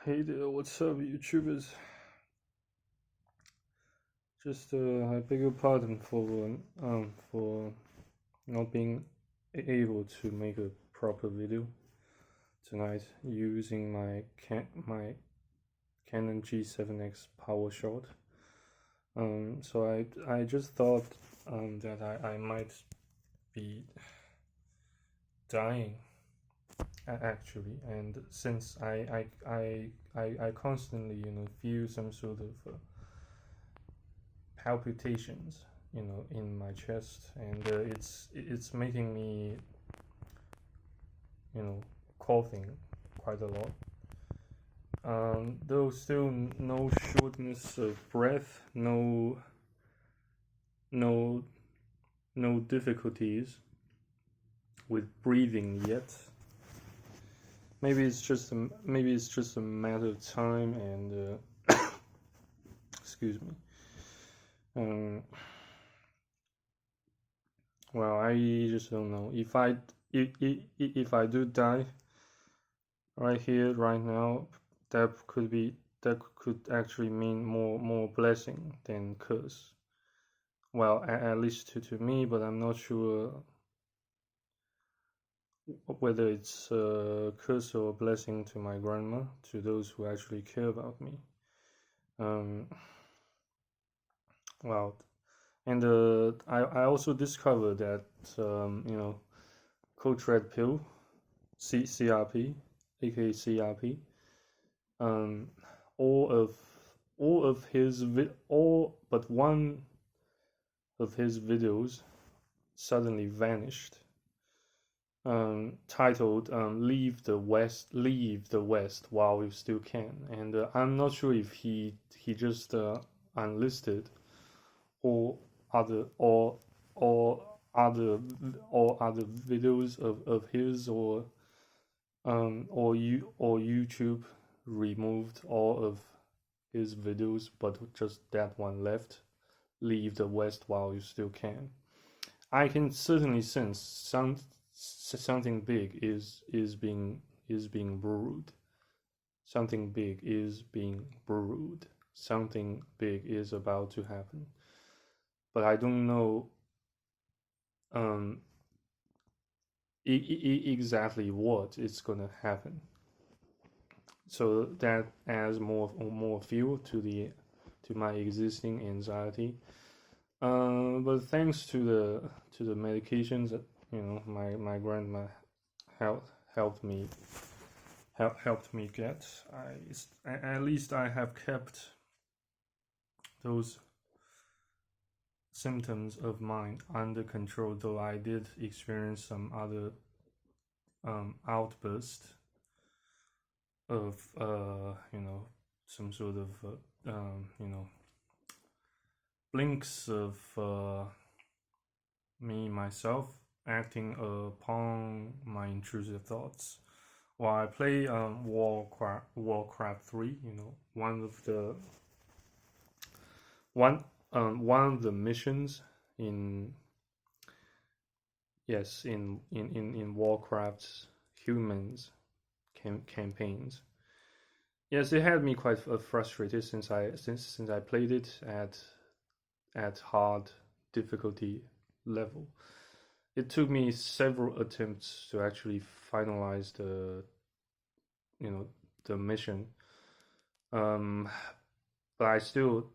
Hey there, what's up, YouTubers? I beg your pardon for not being able to make a proper video tonight using my Canon G7X PowerShot. So I just thought that I might be dying actually, and since I constantly feel some sort of palpitations in my chest, and it's making me coughing quite a lot, though still no shortness of breath, no no difficulties with breathing yet. Maybe it's just a matter of time, and excuse me. Well, I just don't know if I do die right here, right now. That could actually mean more blessing than curse. Well, at least to me, but I'm not sure whether it's a curse or a blessing to my grandma, to those who actually care about me. Well, and I also discovered that coach red pill, CRP, aka CRP, all but one of his videos suddenly vanished. Titled "Leave the West while you still can," and I'm not sure if he just unlisted or other other videos of his, or YouTube removed all of his videos, but just that one left. Leave the West while you still can. I can certainly sense something big is being brewed. Something big is being brewed. Something big is about to happen. But I don't know exactly what is gonna happen. So that adds more fuel to my existing anxiety. But thanks to the medications that my grandma helped me get, at least I have kept those symptoms of mine under control, though I did experience some other outburst of some sort of blinks of myself acting upon my intrusive thoughts while I play Warcraft 3. One of the missions in Warcraft's humans campaigns. Yes, it had me quite frustrated since I played it at hard difficulty level. It took me several attempts to actually finalize the mission, but I still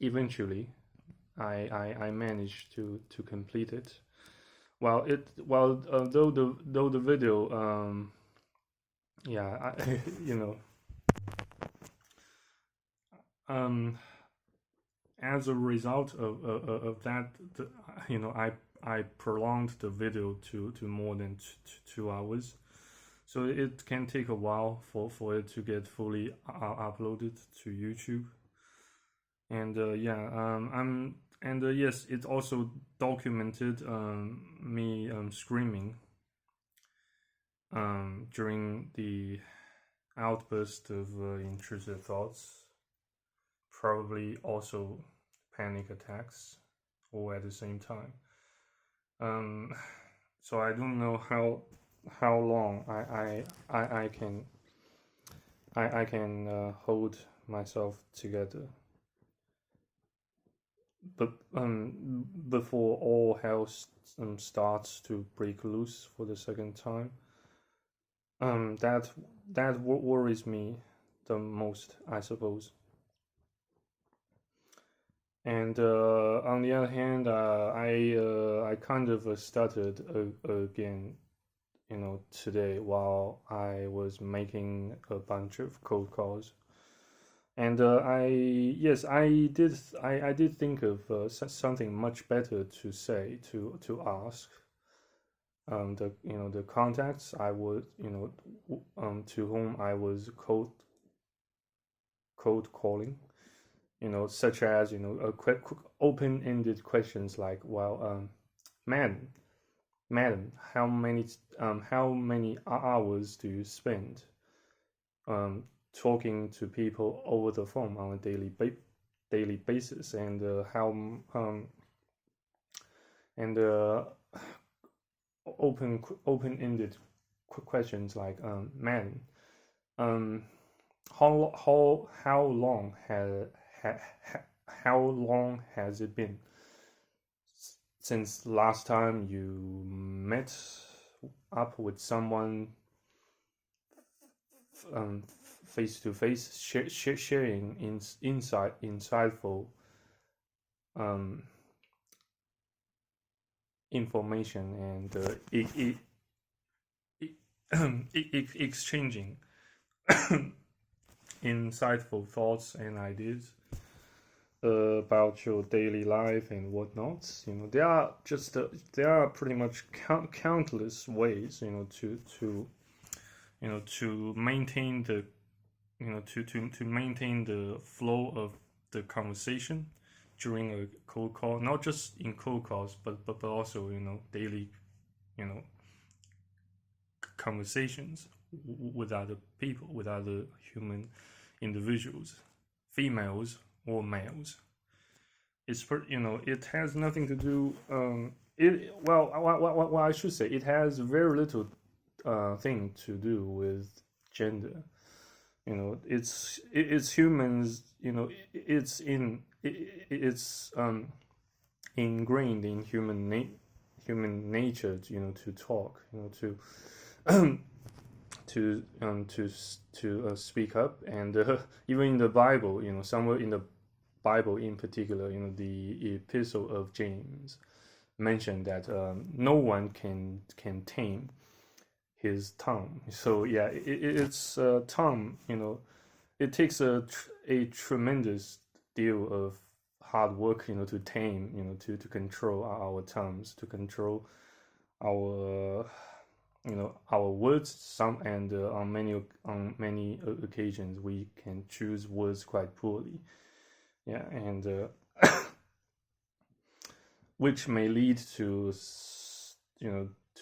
eventually I managed to complete it. Though the video as a result of that, I prolonged the video to more than 2 hours, so it can take a while for it to get fully uploaded to YouTube. And yes, it also documented me screaming during the outburst of intrusive thoughts, probably also panic attacks, all at the same time. So I don't know how long I can I can hold myself together. But before all hell starts to break loose for the second time, that worries me the most, I suppose. And on the other hand, I kind of started again, today while I was making a bunch of cold calls. And I did think of something much better to say to ask the contacts I would to whom I was cold calling, such as a quick open-ended questions like, well, madam, how many hours do you spend talking to people over the phone on a daily basis, and how and open-ended questions like, man, how long has it been since last time you met up with someone face to face, sharing insightful information, and exchanging insightful thoughts and ideas about your daily life and whatnot. There are pretty much countless ways, to maintain the to maintain the flow of the conversation during a cold call, not just in cold calls, but also daily conversations with other people, with other human individuals, females or males. It has nothing to do. I should say it has very little thing to do with gender. It's humans. It's ingrained in human nature. To talk. To speak up, and even in the Bible, somewhere in the Bible in particular, the Epistle of James mentioned that no one can tame his tongue. So yeah, it's tongue. It takes a tremendous deal of hard work, to tame, to control our tongues, to control our our words. On many occasions we can choose words quite poorly. Yeah, and which may lead to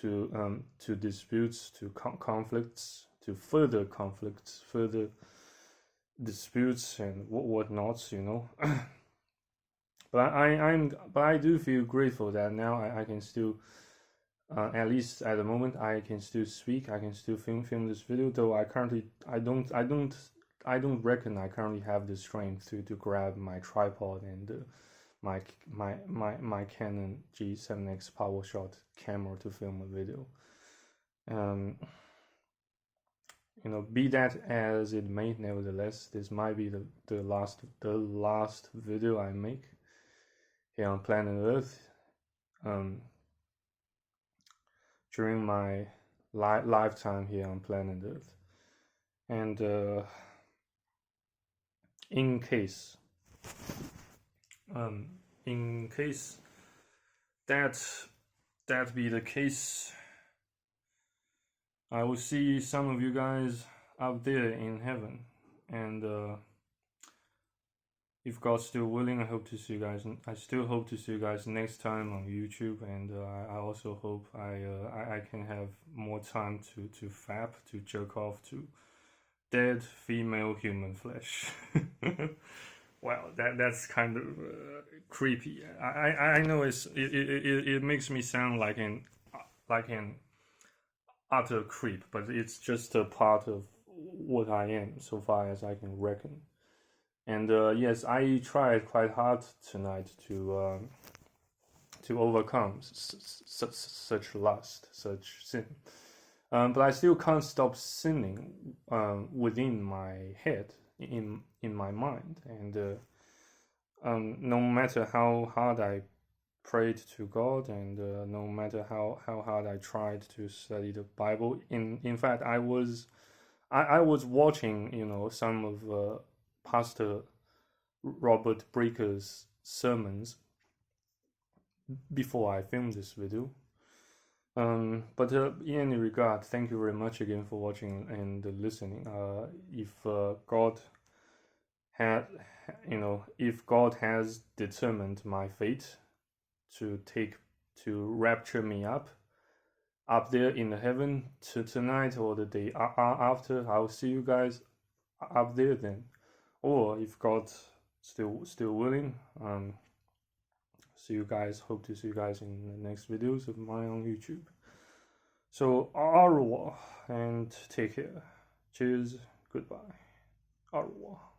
to disputes, to conflicts, to further conflicts, further disputes, and whatnot. But I do feel grateful that now I can still, at least at the moment, I can still speak. I can still film this video. Though I don't reckon I currently have the strength to grab my tripod and my Canon G7X PowerShot camera to film a video. Be that as it may, nevertheless, this might be the last video I make here on planet Earth. During my lifetime here on planet Earth, and in case that be the case, I will see some of you guys up there in heaven, and if God's still willing, I still hope to see you guys next time on YouTube, and I also hope I can have more time to fap, to jerk off to dead female human flesh. Wow, that's kind of creepy. I know it makes me sound like an utter creep, but it's just a part of what I am so far as I can reckon. And yes, I tried quite hard tonight to overcome such lust, such sin. But I still can't stop sinning within my head, in my mind, and no matter how hard I prayed to God, and no matter how hard I tried to study the Bible. In fact, I was watching, some of Pastor Robert Breaker's sermons before I filmed this video. But in any regard, thank you very much again for watching and listening. If God had, if God has determined my fate to rapture me up there in the heaven tonight or the day after, I'll see you guys up there then. Or if God still willing, hope to see you guys in the next videos of mine on YouTube. So au revoir and take care. Cheers, goodbye, au revoir.